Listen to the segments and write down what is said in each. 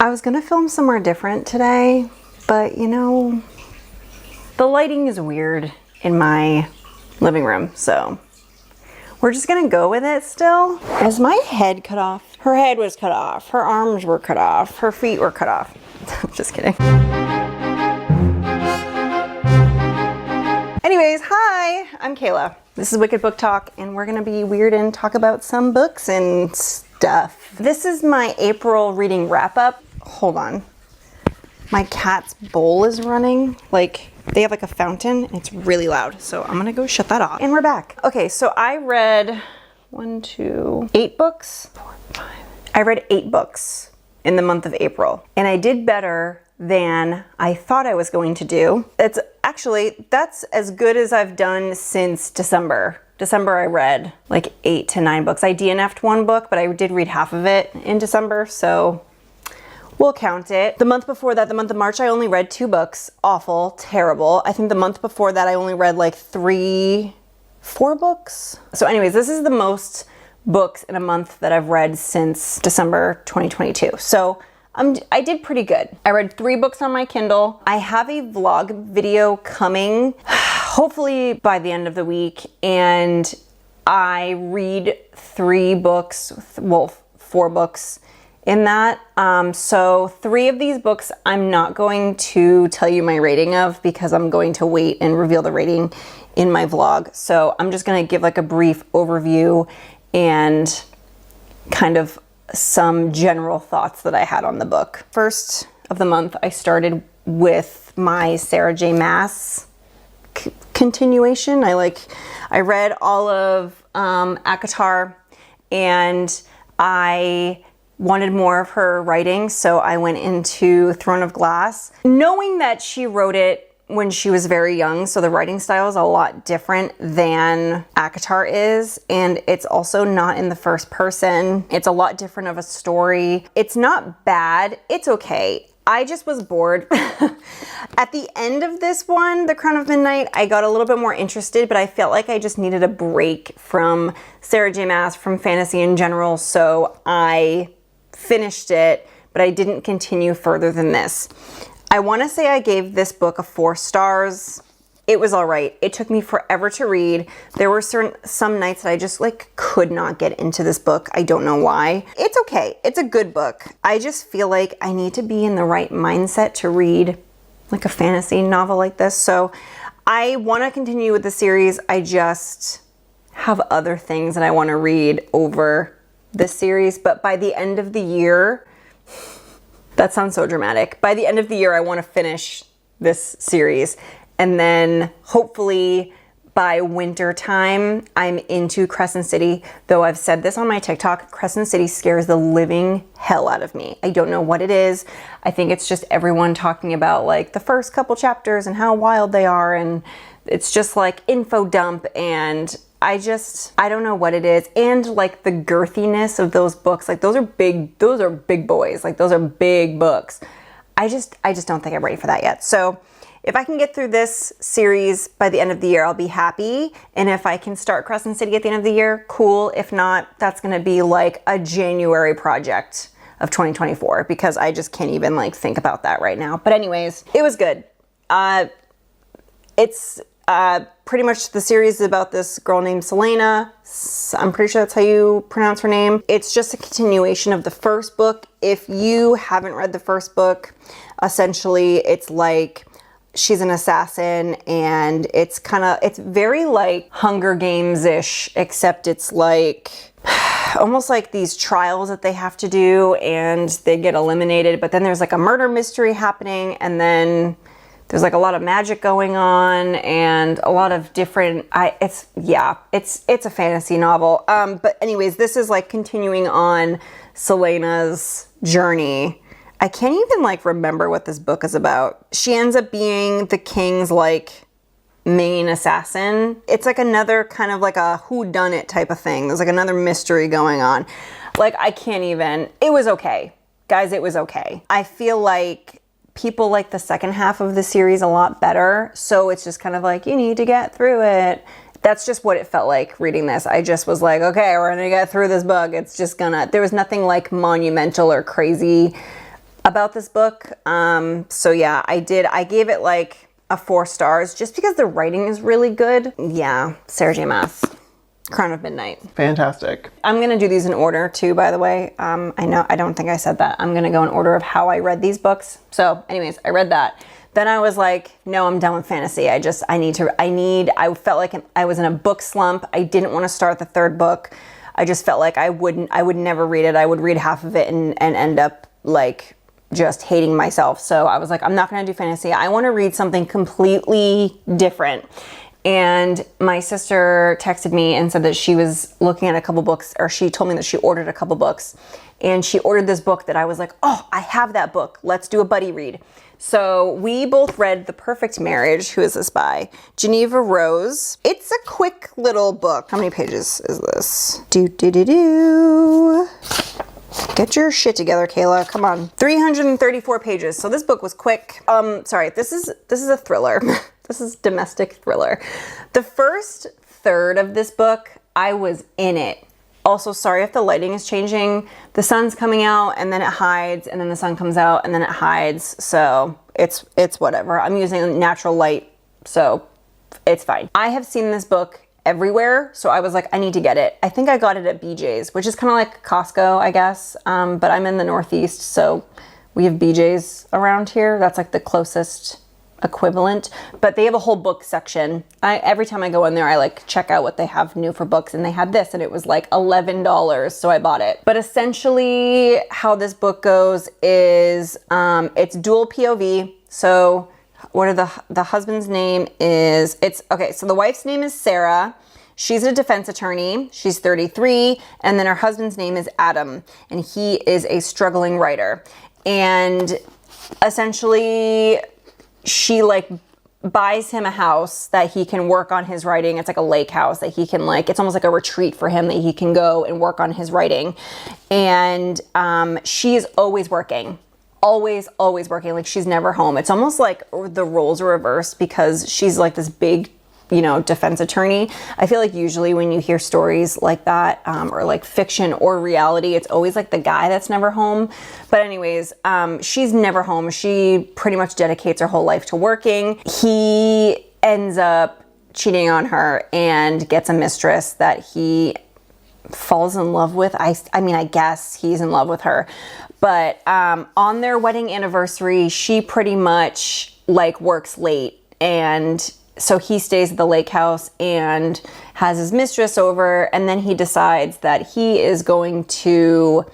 I was gonna film somewhere different today, but you know, the lighting is weird in my living room, so we're just gonna go with it still. Is my head cut off? Her head was cut off, her arms were cut off, her feet were cut off. I'm just kidding. Anyways, hi, I'm Kayla. This is Wicked Book Talk, and we're gonna be weird and talk about some books and stuff. This is my April reading wrap up. Hold on. My cat's bowl is running. Like, they have like a fountain, and it's really loud. So I'm gonna go shut that off. And we're back. Okay, so I read 8 books. 4, 5. I read 8 books in the month of April, and I did better than I thought I was going to do. That's as good as I've done since December. December I read like 8 to 9 books. I DNF'd 1 book, but I did read half of it in December, so we'll count it. The month before that, the month of March, I only read 2 books. Awful, terrible. I think the month before that, I only read like 4 books. So anyways, this is the most books in a month that I've read since December 2022. So I did pretty good. I read 3 books on my Kindle. I have a vlog video coming, hopefully by the end of the week, and I read 3 books, well, 4 books in that. So 3 of these books I'm not going to tell you my rating of because I'm going to wait and reveal the rating in my vlog. So I'm just gonna give like a brief overview and kind of some general thoughts that I had on the book. First of the month, I started with my Sarah J. Maas continuation. I read all of ACOTAR, and I wanted more of her writing, so I went into Throne of Glass, knowing that she wrote it when she was very young, so the writing style is a lot different than ACOTAR is, and it's also not in the first person. It's a lot different of a story. It's not bad, it's okay. I just was bored. At the end of this one, The Crown of Midnight, I got a little bit more interested, but I felt like I just needed a break from Sarah J. Maas, from fantasy in general, so I finished it, but I didn't continue further than this. I want to say I gave this book a 4 stars. It was all right. It took me forever to read. There were some nights that I just like could not get into this book. I don't know why. It's okay. It's a good book. I just feel like I need to be in the right mindset to read like a fantasy novel like this. So I want to continue with the series. I just have other things that I want to read over this series. But by the end of the year, that sounds so dramatic. By the end of the year, I want to finish this series. And then hopefully by winter time, I'm into Crescent City. Though I've said this on my TikTok, Crescent City scares the living hell out of me. I don't know what it is. I think it's just everyone talking about like the first couple chapters and how wild they are. And it's just like info dump, and I don't know what it is. And like the girthiness of those books, like those are big boys. Like those are big books. I just don't think I'm ready for that yet. So if I can get through this series by the end of the year, I'll be happy. And if I can start Crescent City at the end of the year, cool. If not, that's gonna be like a January project of 2024 because I just can't even like think about that right now. But anyways, it was good. It's pretty much the series is about this girl named Selena. I'm pretty sure that's how you pronounce her name. It's just a continuation of the first book. If you haven't read the first book, essentially it's like she's an assassin, and it's very like Hunger Games-ish, except it's like almost like these trials that they have to do and they get eliminated, but then there's like a murder mystery happening, and then there's like a lot of magic going on and a lot of different, it's a fantasy novel. But anyways, this is like continuing on Selena's journey. I can't even like remember what this book is about. She ends up being the king's like main assassin. It's like another kind of like a whodunit type of thing. There's like another mystery going on. Like I can't even, it was okay. Guys, it was okay. I feel like people like the second half of the series a lot better. So it's just kind of like, you need to get through it. That's just what it felt like reading this. I just was like, okay, we're gonna get through this book. It's just gonna, there was nothing like monumental or crazy about this book. So yeah, I gave it like a 4 stars just because the writing is really good. Yeah, Sarah J. Maas, Crown of Midnight. Fantastic. I'm going to do these in order too, by the way. I don't think I said that. I'm going to go in order of how I read these books. So anyways, I read that. Then I was like, no, I'm done with fantasy. I felt like I was in a book slump. I didn't want to start the 3rd book. I just felt like I would never read it. I would read half of it and end up like just hating myself. So I was like, I'm not going to do fantasy. I want to read something completely different. And my sister texted me and said that she was looking at a couple books, or she told me that she ordered a couple books. And she ordered this book that I was like, oh, I have that book. Let's do a buddy read. So we both read The Perfect Marriage. Who is this by? Geneva Rose. It's a quick little book. How many pages is this? Get your shit together, Kayla. Come on. 334 pages. So this book was quick. Sorry, this is a thriller. This is domestic thriller. The first third of this book, I was in it. Also, sorry if the lighting is changing. The sun's coming out and then it hides, and then the sun comes out and then it hides. So it's whatever. I'm using natural light, so it's fine. I have seen this book everywhere, so I was like, I need to get it. I think I got it at BJ's, which is kind of like Costco, I guess. But I'm in the Northeast, so we have BJ's around here. That's like the closest equivalent, but they have a whole book section. Every time I go in there, I like check out what they have new for books, and they had this and it was like $11, so I bought it. But essentially how this book goes is it's dual POV. So what are the husband's name is, so the wife's name is Sarah. She's a defense attorney. She's 33, and then her husband's name is Adam, and he is a struggling writer. And essentially she like buys him a house that he can work on his writing. It's like a lake house that he can it's almost like a retreat for him that he can go and work on his writing. And she is always working. Always working. Like she's never home. It's almost like the roles are reversed because she's like this big, defense attorney. I feel like usually when you hear stories like that, or like fiction or reality, it's always like the guy that's never home. But anyways, she's never home. She pretty much dedicates her whole life to working. He ends up cheating on her and gets a mistress that he falls in love with. I mean, I guess he's in love with her. But on their wedding anniversary, she pretty much like works late, and so he stays at the lake house and has his mistress over, and then he decides that he is going to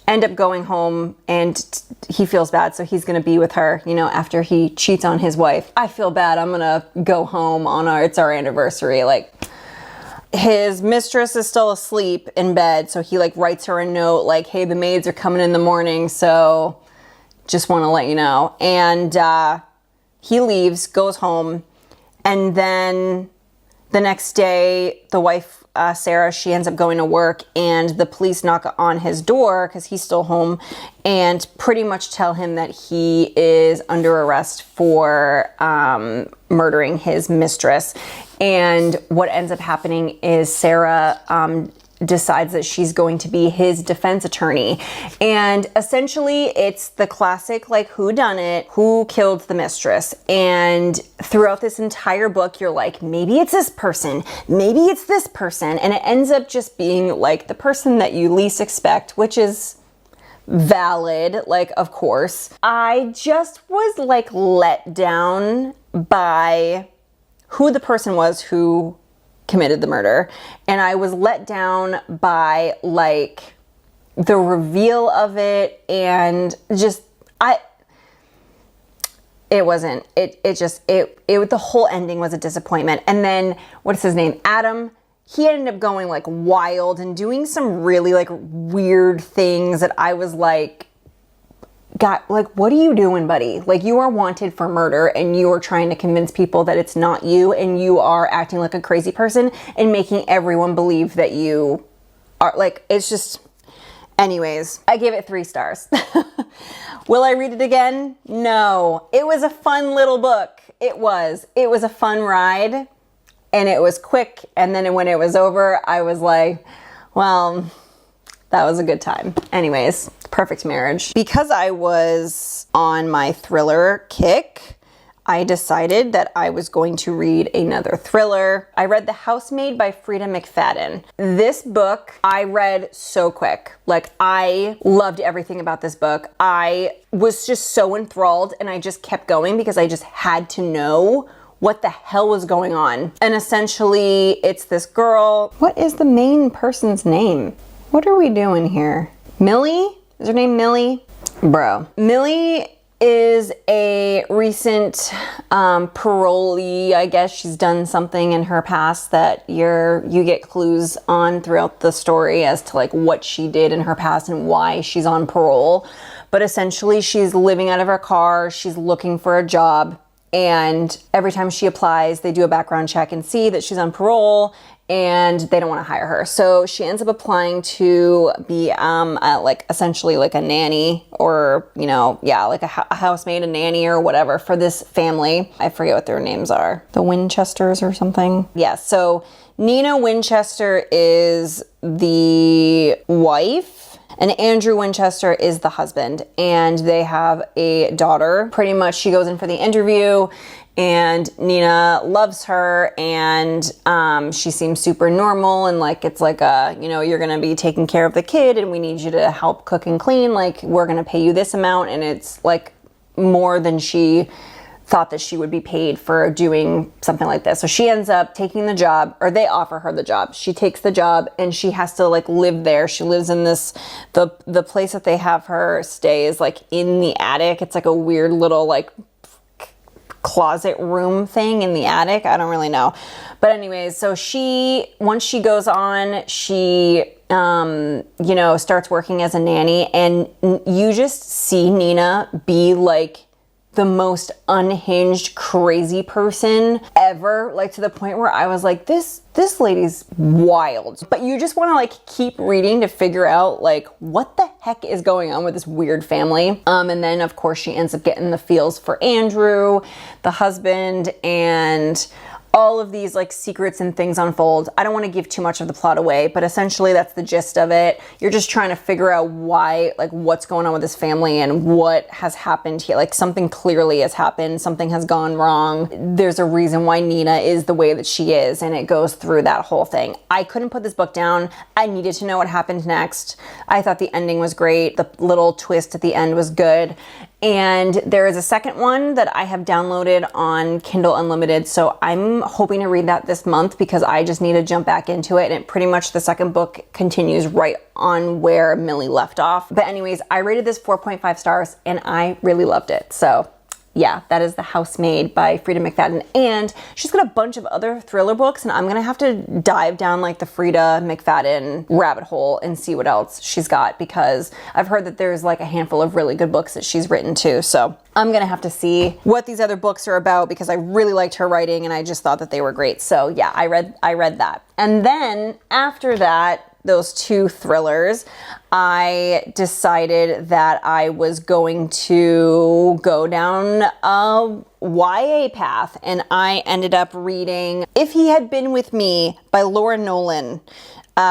end up going home, and he feels bad, so he's going to be with her, after he cheats on his wife. I feel bad. I'm going to go home it's our anniversary. Like, his mistress is still asleep in bed, so he like writes her a note like, hey, the maids are coming in the morning, so just want to let you know. And he leaves, goes home, and then the next day, the wife, Sarah, she ends up going to work, and the police knock on his door because he's still home and pretty much tell him that he is under arrest for murdering his mistress. And what ends up happening is Sarah decides that she's going to be his defense attorney. And essentially it's the classic like whodunit, who killed the mistress. And throughout this entire book, you're like, maybe it's this person, maybe it's this person. And it ends up just being like the person that you least expect, which is valid, like, of course. I just was like let down by who the person was who committed the murder. And I was let down by like the reveal of it, and just the whole ending was a disappointment. And then what's his name? Adam, he ended up going like wild and doing some really like weird things that I was like, God, like, what are you doing, buddy? Like, you are wanted for murder, and you are trying to convince people that it's not you, and you are acting like a crazy person and making everyone believe that you are like, it's just, anyways, I gave it 3 stars. Will I read it again? No. It was a fun little book. It was a fun ride, and it was quick. And then when it was over, I was like, well, That was a good time. Anyways, perfect marriage. Because I was on my thriller kick, I decided that I was going to read another thriller. I read The Housemaid by Frida McFadden. This book I read so quick. Like, I loved everything about this book. I was just so enthralled, and I just kept going because I just had to know what the hell was going on. And essentially, it's this girl. What is the main person's name? What are we doing here? Millie? Is her name Millie? Bro. Millie is a recent parolee. I guess she's done something in her past that you get clues on throughout the story as to like what she did in her past and why she's on parole. But essentially, she's living out of her car. She's looking for a job. And every time she applies, they do a background check and see that she's on parole, and they don't want to hire her. So she ends up applying to be like essentially like a nanny, or, you know, yeah, like a housemaid, a nanny or whatever for this family. I forget what their names are. The Winchesters or something. Yeah, so Nina Winchester is the wife, and Andrew Winchester is the husband, and they have a daughter. Pretty much she goes in for the interview, and Nina loves her, and she seems super normal, and like it's like a, you know, you're gonna be taking care of the kid and we need you to help cook and clean, like we're gonna pay you this amount, and it's like more than she thought that she would be paid for doing something like this. So she ends up taking the job, or they offer her the job. She takes the job, and she has to like live there. She lives in this, the place that they have her stay is like in the attic. It's like a weird little like closet room thing in the attic. I don't really know. But anyways, so once she goes on, she you know, starts working as a nanny, and you just see Nina be like the most unhinged, crazy person ever, like to the point where I was like, this lady's wild. But you just want to like keep reading to figure out like what the heck is going on with this weird family. And then of course she ends up getting the feels for Andrew, the husband, and all of these like secrets and things unfold. I don't want to give too much of the plot away, but essentially that's the gist of it. You're just trying to figure out why, like what's going on with this family and what has happened here. Like something clearly has happened, something has gone wrong. There's a reason why Nina is the way that she is, and it goes through that whole thing. I couldn't put this book down. I needed to know what happened next. I thought the ending was great. The little twist at the end was good. And there is a second one that I have downloaded on Kindle Unlimited, so I'm hoping to read that this month because I just need to jump back into it, and pretty much the second book continues right on where Millie left off. But anyways, I rated this 4.5 stars and I really loved it. So yeah, that is The Housemaid by Frida McFadden. And she's got a bunch of other thriller books, and I'm gonna have to dive down like the Frida McFadden rabbit hole and see what else she's got, because I've heard that there's like a handful of really good books that she's written too. So I'm gonna have to see what these other books are about, because I really liked her writing and I just thought that they were great. So yeah, I read that. And then after that, those two thrillers, I decided that I was going to go down a YA path, and I ended up reading If He Had Been With Me by Laura Nolan,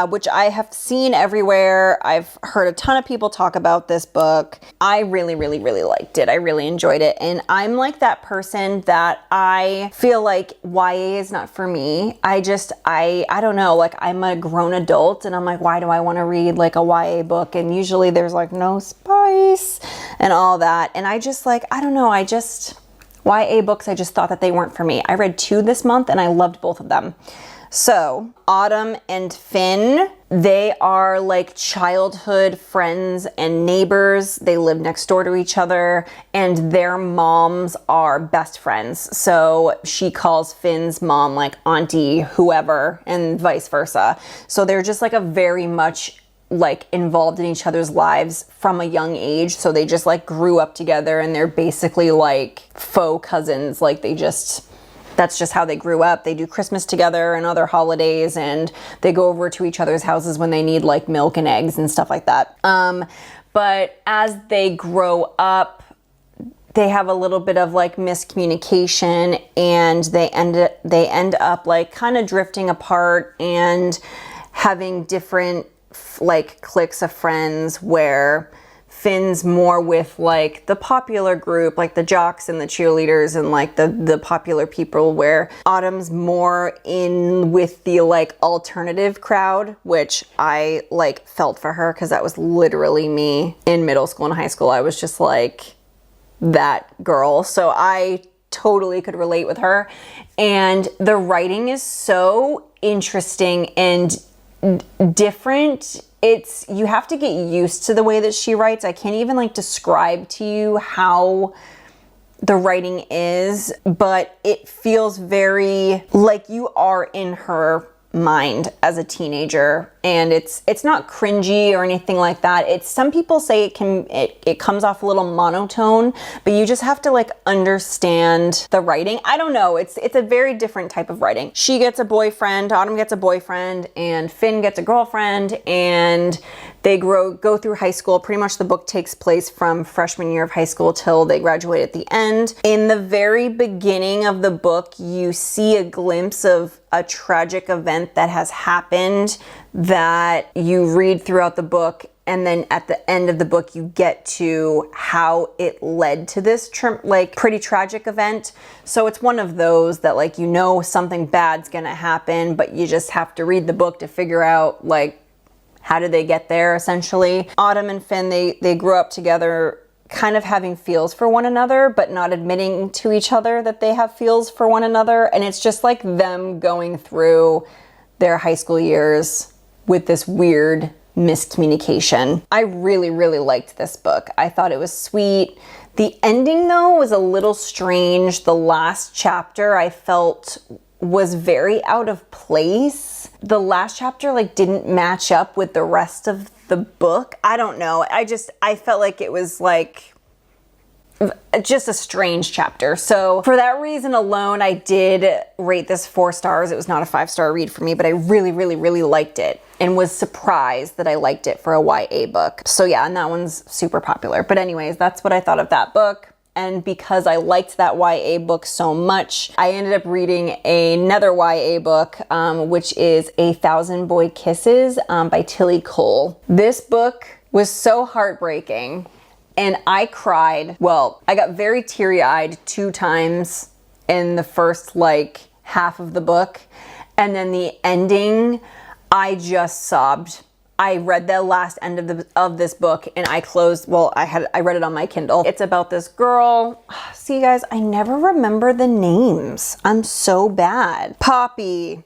which I have seen everywhere. I've heard a ton of people talk about this book. I really, really, really liked it. I really enjoyed it. And I'm like that person that I feel like YA is not for me. I don't know, like I'm a grown adult and I'm like, why do I want to read like a YA book? And usually there's like no spice and all that. And I just like, I don't know, YA books, I just thought that they weren't for me. I read 2 this month and I loved both of them. So Autumn and Finn, they are like childhood friends and neighbors. They live next door to each other, and their moms are best friends. So she calls Finn's mom like auntie whoever, and vice versa. So they're just like a very much like involved in each other's lives from a young age. So they just like grew up together, and they're basically like faux cousins. Like that's just how they grew up. They do Christmas together and other holidays, and they go over to each other's houses when they need like milk and eggs and stuff like that. But as they grow up, they have a little bit of like miscommunication, and they end up like kind of drifting apart and having different like cliques of friends where Finn's more with like the popular group, like the jocks and the cheerleaders and like the popular people, where Autumn's more in with the like alternative crowd, which I like felt for her because that was literally me in middle school and high school. I was just like that girl. So I totally could relate with her. And the writing is so interesting and different. You have to get used to the way that she writes. I can't even like describe to you how the writing is, but it feels very like you are in her mind as a teenager, and it's not cringy or anything like that. It's, some people say it comes off a little monotone, but you just have to like understand the writing. I don't know, it's a very different type of writing. She gets a boyfriend, Autumn gets a boyfriend, and Finn gets a girlfriend, and they go through high school. Pretty much the book takes place from freshman year of high school till they graduate at the end. In the very beginning of the book, you see a glimpse of a tragic event that has happened that you read throughout the book, and then at the end of the book you get to how it led to this like pretty tragic event. So it's one of those that like, you know, something bad's gonna happen, but you just have to read the book to figure out like how did they get there, essentially. Autumn and Finn, they grew up together, kind of having feels for one another, but not admitting to each other that they have feels for one another. And it's just like them going through their high school years with this weird miscommunication. I really, really liked this book. I thought it was sweet. The ending though was a little strange. The last chapter I felt was very out of place. The last chapter like didn't match up with the rest of the book. I don't know. I felt like it was like just a strange chapter. So for that reason alone, I did rate this 4 stars. It was not a 5-star read for me, but I really, really, really liked it and was surprised that I liked it for a YA book. So yeah, and that one's super popular. But anyways, that's what I thought of that book. And because I liked that YA book so much, I ended up reading another YA book, which is 1,000 Boy Kisses by Tilly Cole. This book was so heartbreaking, and I cried. Well, I got very teary-eyed 2 times in the first like half of the book, and then the ending, I just sobbed. I read the last end of this book and I closed, well, I read it on my Kindle. It's about this girl. See guys, I never remember the names. I'm so bad. Poppy.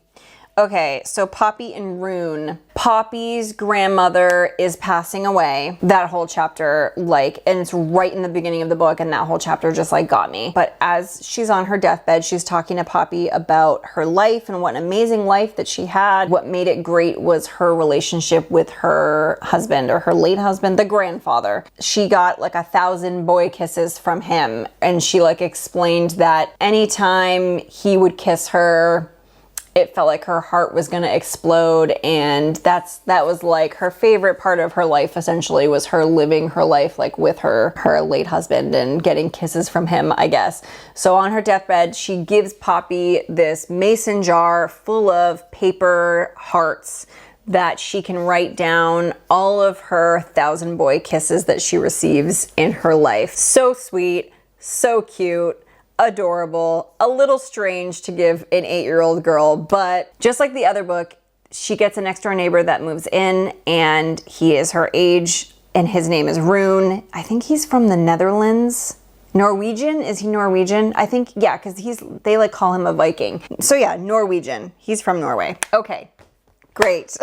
Okay, so Poppy and Rune. Poppy's grandmother is passing away. That whole chapter, like, and it's right in the beginning of the book, and that whole chapter just like got me. But as she's on her deathbed, she's talking to Poppy about her life and what an amazing life that she had. What made it great was her relationship with her husband, or her late husband, the grandfather. She got like 1,000 boy kisses from him, and she like explained that anytime he would kiss her, it felt like her heart was gonna explode, and that was like her favorite part of her life, essentially, was her living her life like with her late husband and getting kisses from him, I guess. So on her deathbed, she gives Poppy this mason jar full of paper hearts that she can write down all of her 1,000 boy kisses that she receives in her life. So sweet, so cute, adorable, a little strange to give an 8-year-old girl, but just like the other book, she gets a next door neighbor that moves in, and he is her age, and his name is Rune. I think he's from the Netherlands. Norwegian? Is he Norwegian? I think, yeah, because they like call him a Viking. So yeah, Norwegian. He's from Norway. Okay, great.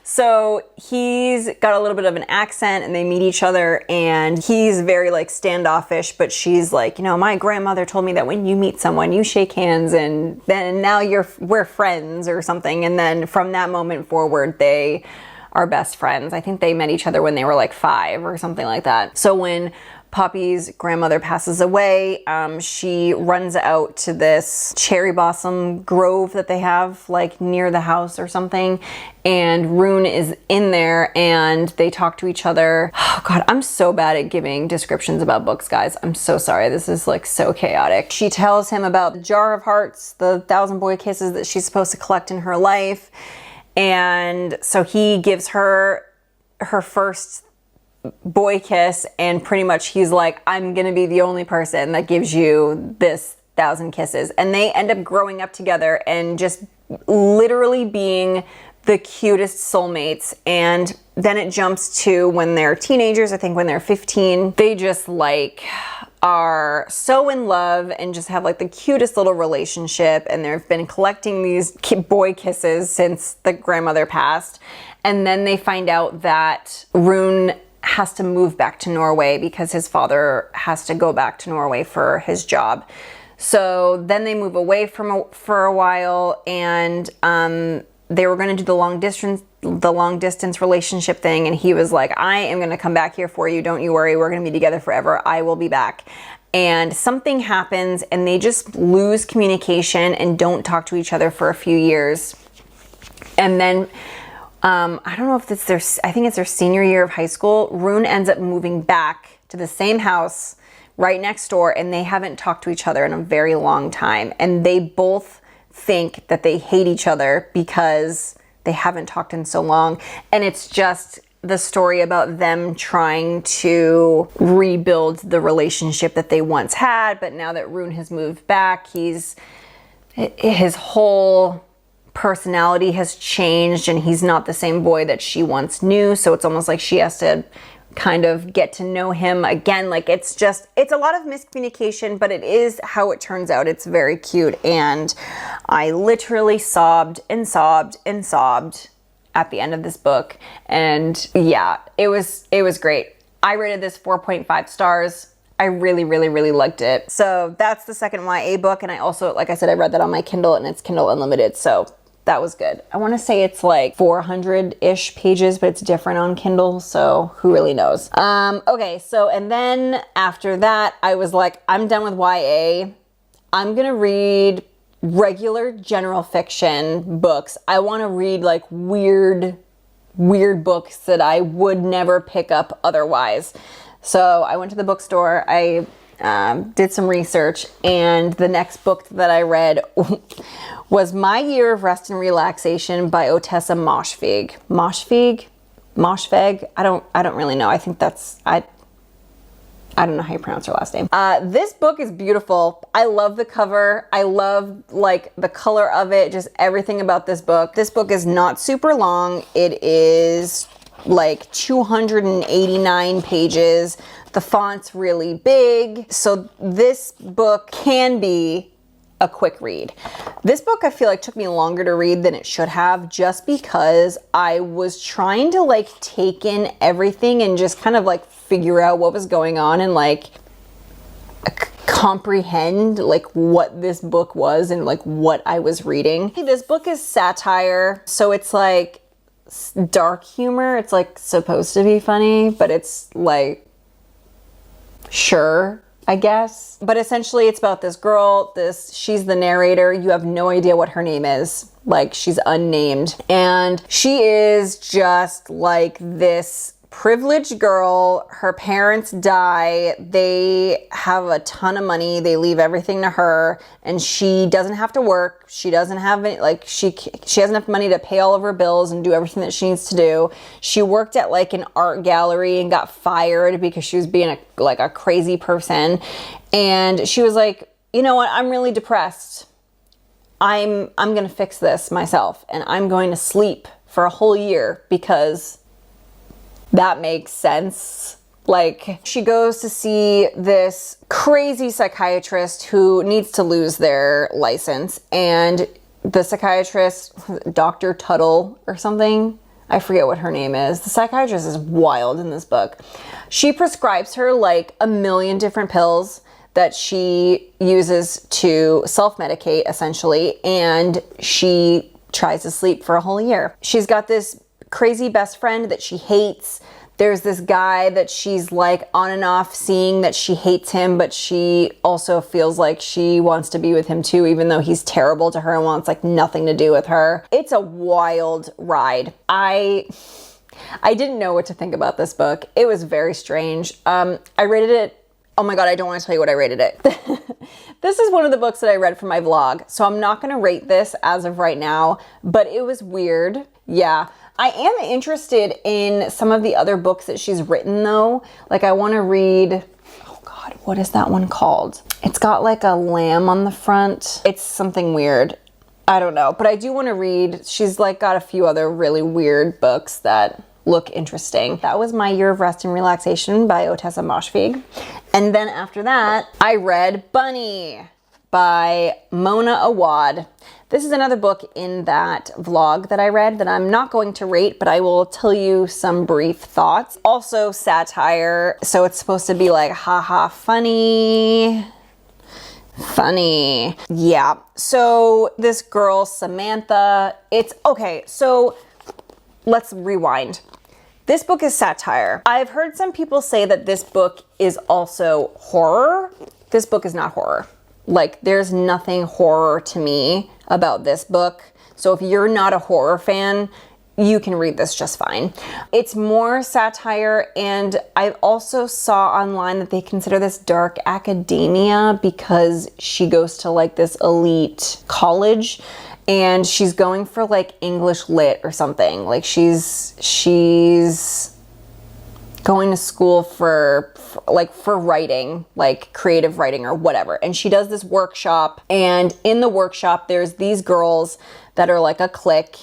So he's got a little bit of an accent, and they meet each other, and he's very like standoffish, but she's like, you know, my grandmother told me that when you meet someone, you shake hands, and then now we're friends or something. And then from that moment forward, they are best friends. I think they met each other when they were like 5 or something like that. So when Poppy's grandmother passes away, she runs out to this cherry blossom grove that they have like near the house or something, and Rune is in there, and they talk to each other. Oh God, I'm so bad at giving descriptions about books, guys. I'm so sorry. This is like so chaotic. She tells him about the jar of hearts, the 1,000 boy kisses that she's supposed to collect in her life. And so he gives her her first boy kiss, and pretty much he's like, I'm gonna be the only person that gives you this 1,000 kisses. And they end up growing up together and just literally being the cutest soulmates. And then it jumps to when they're teenagers, I think when they're 15, they just like are so in love and just have like the cutest little relationship. And they've been collecting these boy kisses since the grandmother passed. And then they find out that Rune has to move back to Norway because his father has to go back to Norway for his job. So then they move away for a while, and they were going to do the long distance relationship thing, and he was like, I am going to come back here for you. Don't you worry. We're going to be together forever. I will be back. And something happens, and they just lose communication and don't talk to each other for a few years. And then I don't know if it's I think it's their senior year of high school. Rune ends up moving back to the same house right next door, and they haven't talked to each other in a very long time. And they both think that they hate each other because they haven't talked in so long. And it's just the story about them trying to rebuild the relationship that they once had. But now that Rune has moved back, his whole personality has changed, and he's not the same boy that she once knew. So it's almost like she has to kind of get to know him again. Like it's a lot of miscommunication, but it is how it turns out. It's very cute. And I literally sobbed and sobbed and sobbed at the end of this book. And yeah, it was great. I rated this 4.5 stars. I really, really, really liked it. So that's the second YA book. And I also, like I said, I read that on my Kindle, and it's Kindle Unlimited. So that was good. I want to say it's like 400-ish pages, but it's different on Kindle, so who really knows? Okay, so and then after that, I was like, I'm done with YA. I'm gonna read regular general fiction books. I want to read like weird books that I would never pick up otherwise. So I went to the bookstore. I did some research, and the next book that I read was My Year of Rest and Relaxation by Otessa Moshfegh. Moshfegh? I don't really know. I think that's, I don't know how you pronounce her last name. This book is beautiful. I love the cover. I love like the color of it, just everything about this book. This book is not super long. It is like 289 pages. The font's really big. So this book can be a quick read. This book I feel like took me longer to read than it should have, just because I was trying to like take in everything and just kind of like figure out what was going on and like comprehend like what this book was and like what I was reading. This book is satire, so it's like dark humor. It's like supposed to be funny, but it's like, sure, I guess. But essentially it's about this girl, she's the narrator. You have no idea what her name is. Like, she's unnamed. And she is just like this privileged girl. Her parents die. They have a ton of money. They leave everything to her, and she doesn't have to work. She doesn't have any, like, she has enough money to pay all of her bills and do everything that she needs to do. She worked at like an art gallery and got fired because she was being a crazy person. And she was like, you know what? I'm really depressed. I'm going to fix this myself, and I'm going to sleep for a whole year because that makes sense. Like, she goes to see this crazy psychiatrist who needs to lose their license, and the psychiatrist, Dr. Tuttle or something, I forget what her name is. The psychiatrist is wild in this book. She prescribes her like a million different pills that she uses to self-medicate essentially, and she tries to sleep for a whole year. She's got this crazy best friend that she hates. There's this guy that she's like on and off seeing that she hates him, but she also feels like she wants to be with him too, even though he's terrible to her and wants like nothing to do with her. It's a wild ride. I didn't know what to think about this book. It was very strange. I rated it Oh my God, I don't want to tell you what I rated it. This is one of the books that I read for my vlog, so I'm not going to rate this as of right now, but it was weird. Yeah. I am interested in some of the other books that she's written though. Like I want to read, oh God, what is that one called? It's got like a lamb on the front. It's something weird. I don't know, but I do want to read. She's like got a few other really weird books that look interesting. That was My Year of Rest and Relaxation by Otessa Moshfegh. And then after that, I read Bunny by Mona Awad. This is another book in that vlog that I read that I'm not going to rate, but I will tell you some brief thoughts. Also satire, so it's supposed to be like haha funny. Yeah, so this girl Samantha, it's okay, so let's rewind. This book is satire. I've heard some people say that this book is also horror. This book is not horror. Like there's nothing horror to me about this book. So if you're not a horror fan, you can read this just fine. It's more satire, and I also saw online that they consider this dark academia because she goes to like this elite college and she's going for like English lit or something. Like she's going to school for writing, like creative writing or whatever. And she does this workshop, and in the workshop there's these girls that are like a clique,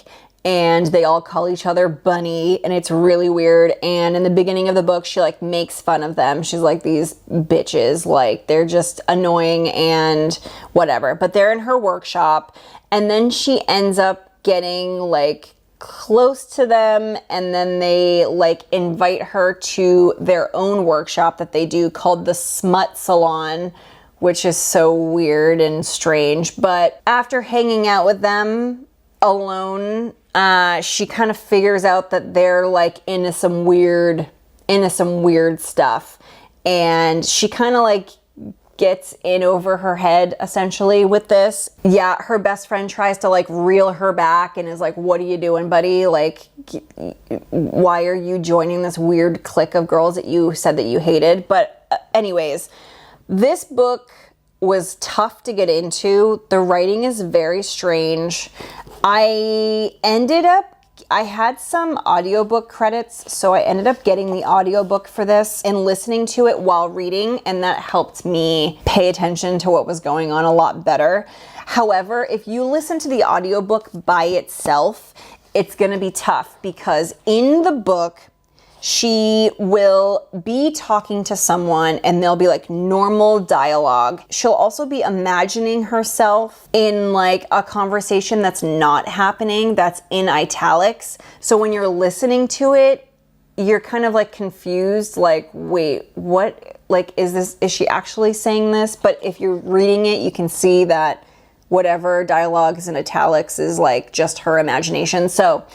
and they all call each other Bunny, and it's really weird. And in the beginning of the book, she like makes fun of them. She's like, these bitches, like they're just annoying and whatever. But they're in her workshop, and then she ends up getting like close to them, and then they like invite her to their own workshop that they do called the Smut Salon, which is so weird and strange. But after hanging out with them alone, she kind of figures out that they're like into some weird stuff, and she kind of like gets in over her head essentially with this. Yeah, her best friend tries to like reel her back and is like, what are you doing, buddy? Like, why are you joining this weird clique of girls that you said that you hated? But anyways, this book was tough to get into. The writing is very strange. I had some audiobook credits, so I ended up getting the audiobook for this and listening to it while reading, and that helped me pay attention to what was going on a lot better. However, if you listen to the audiobook by itself, it's gonna be tough because in the book, she will be talking to someone and there'll be like normal dialogue. She'll also be imagining herself in like a conversation that's not happening, that's in italics. So when you're listening to it, you're kind of like confused, like, wait, what? Like, is she actually saying this? But if you're reading it, you can see that whatever dialogue is in italics is like just her imagination. So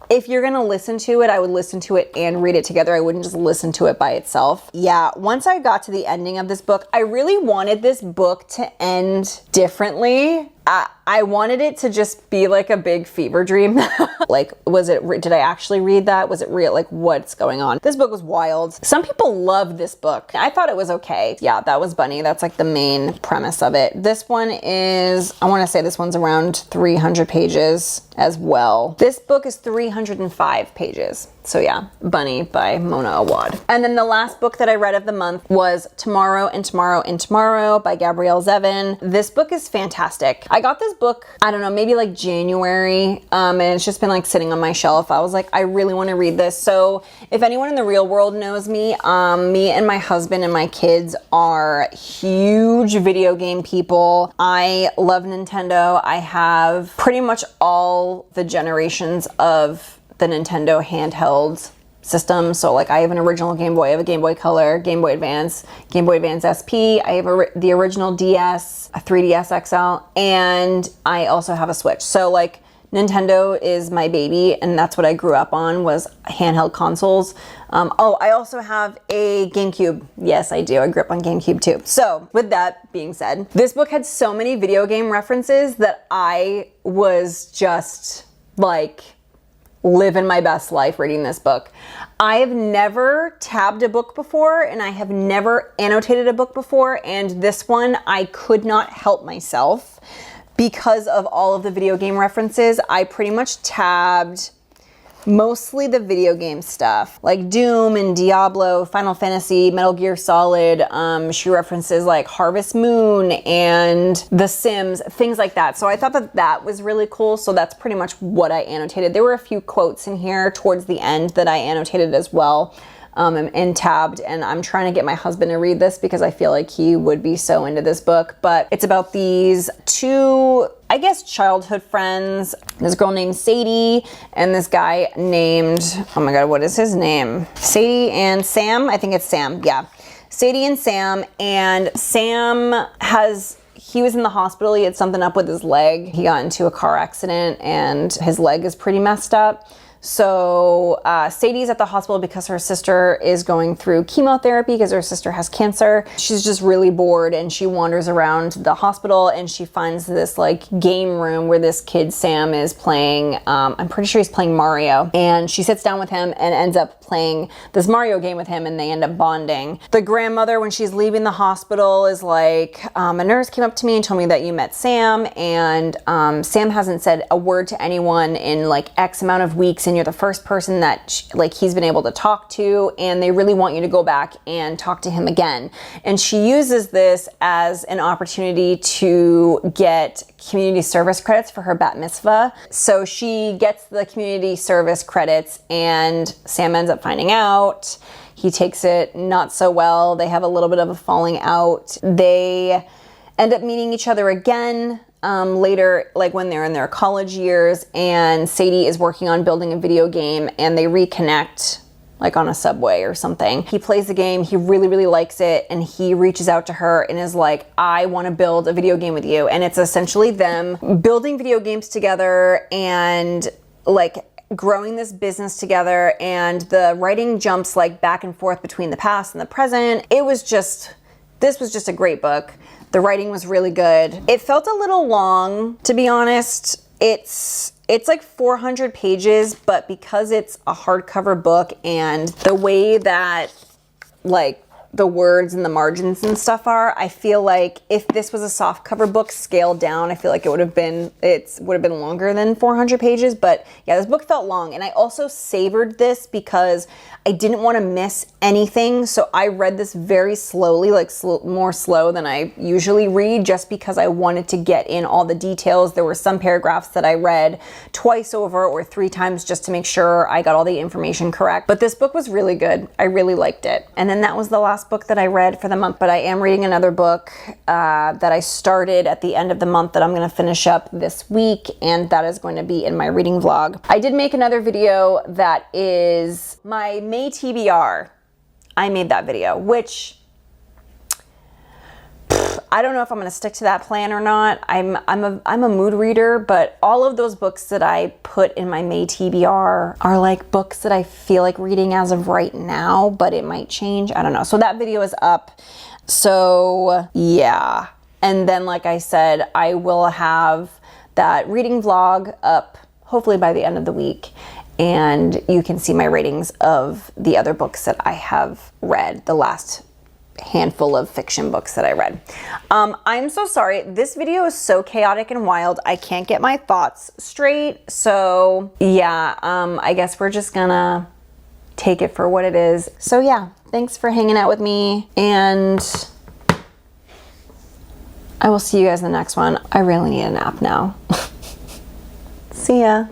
if you're gonna listen to it, I would listen to it and read it together. I wouldn't just listen to it by itself. Yeah, once I got to the ending of this book, I really wanted this book to end differently. I wanted it to just be like a big fever dream. Like, did I actually read that? Was it real? Like, what's going on? This book was wild. Some people love this book. I thought it was okay. Yeah, that was Bunny. That's like the main premise of it. This one is, I wanna say this one's around 300 pages as well. This book is 305 pages. So yeah, Bunny by Mona Awad. And then the last book that I read of the month was Tomorrow and Tomorrow and Tomorrow by Gabrielle Zevin. This book is fantastic. I got this book, I don't know, maybe like January, and it's just been like sitting on my shelf. I was like, I really want to read this. So if anyone in the real world knows me, me and my husband and my kids are huge video game people. I love Nintendo. I have pretty much all the generations of the Nintendo handheld system. So like I have an original Game Boy, I have a Game Boy Color, Game Boy Advance, Game Boy Advance SP, I have the original DS, a 3DS XL, and I also have a Switch. So like Nintendo is my baby, and that's what I grew up on, was handheld consoles. I also have a GameCube. Yes, I do. I grew up on GameCube too. So with that being said, this book had so many video game references that I was just like living my best life reading this book. I have never tabbed a book before, and I have never annotated a book before, and this one I could not help myself because of all of the video game references. I pretty much tabbed mostly the video game stuff, like Doom and Diablo, Final Fantasy, Metal Gear Solid. She references like Harvest Moon and The Sims, things like that. So I thought that that was really cool. So that's pretty much what I annotated. There were a few quotes in here towards the end that I annotated as well. And tabbed, and I'm trying to get my husband to read this because I feel like he would be so into this book. But it's about these two, I guess, childhood friends. This girl named Sadie and this guy named, oh my God, what is his name? Sadie and Sam? I think it's Sam, yeah. Sadie and Sam, and Sam he was in the hospital. He had something up with his leg. He got into a car accident and his leg is pretty messed up. So Sadie's at the hospital because her sister is going through chemotherapy because her sister has cancer. She's just really bored and she wanders around the hospital and she finds this like game room where this kid Sam is playing, I'm pretty sure he's playing Mario, and she sits down with him and ends up playing this Mario game with him, and they end up bonding. The grandmother, when she's leaving the hospital, is like, a nurse came up to me and told me that you met Sam, and Sam hasn't said a word to anyone in like X amount of weeks, and you're the first person that he's been able to talk to, and they really want you to go back and talk to him again. And she uses this as an opportunity to get community service credits for her bat mitzvah. So she gets the community service credits, and Sam ends up finding out. He takes it not so well. They have a little bit of a falling out. They end up meeting each other again later, like when they're in their college years, and Sadie is working on building a video game, and they reconnect like on a subway or something. He plays the game, he really, really likes it, and he reaches out to her and is like, I want to build a video game with you. And it's essentially them building video games together and like growing this business together, and the writing jumps like back and forth between the past and the present. This was just a great book. The writing was really good. It felt a little long, to be honest. It's like 400 pages, but because it's a hardcover book and the way that like the words and the margins and stuff are, I feel like if this was a softcover book scaled down, I feel like it would have been longer than 400 pages. But yeah, this book felt long, and I also savored this because I didn't want to miss anything. So I read this very slowly, like more slow than I usually read, just because I wanted to get in all the details. There were some paragraphs that I read twice over or 3 times just to make sure I got all the information correct. But this book was really good. I really liked it. And then that was the last book that I read for the month, but I am reading another book that I started at the end of the month that I'm going to finish up this week, and that is going to be in my reading vlog. I did make another video that is my May TBR. I made that video, which I don't know if I'm going to stick to that plan or not. I'm a mood reader, but all of those books that I put in my May TBR are like books that I feel like reading as of right now, but it might change. I don't know. So that video is up. So yeah. And then, like I said, I will have that reading vlog up hopefully by the end of the week, and you can see my ratings of the other books that I have read, the last handful of fiction books that I read. I'm so sorry. This video is so chaotic and wild. I can't get my thoughts straight. So yeah, I guess we're just gonna take it for what it is. So yeah, thanks for hanging out with me, and I will see you guys in the next one. I really need a nap now. See ya.